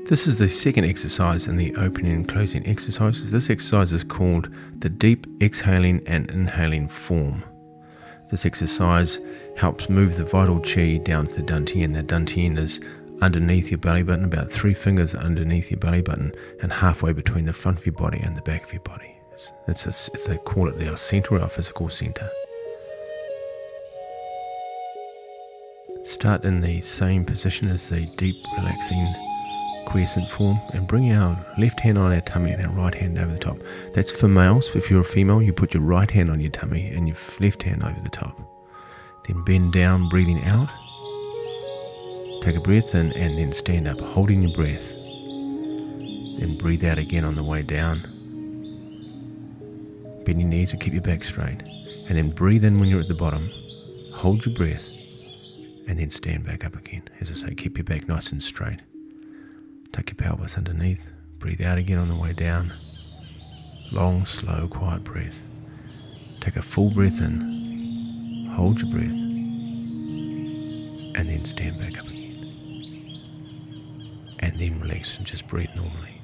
This is the second exercise in the opening and closing exercises. This exercise is called the deep exhaling and inhaling form. This exercise helps move the vital chi down to the dantian. The dantian is underneath your belly button, about 3 fingers underneath your belly button, and halfway between the front of your body and the back of your body. They call it our center, our physical center. Start in the same position as the deep, relaxing quiescent form, and bring our left hand on our tummy and our right hand over the top. That's for males. If you're a female, you put your right hand on your tummy and your left hand over the top. Then bend down, breathing out. Take a breath in and then stand up, holding your breath. Then breathe out again on the way down. Bend your knees and keep your back straight. And then breathe in when you're at the bottom. Hold your breath and then stand back up again. As I say, keep your back nice and straight. Tuck your pelvis underneath. Breathe out again on the way down. Long, slow, quiet breath. Take a full breath in. Hold your breath. And then stand back up again. And then relax and just breathe normally.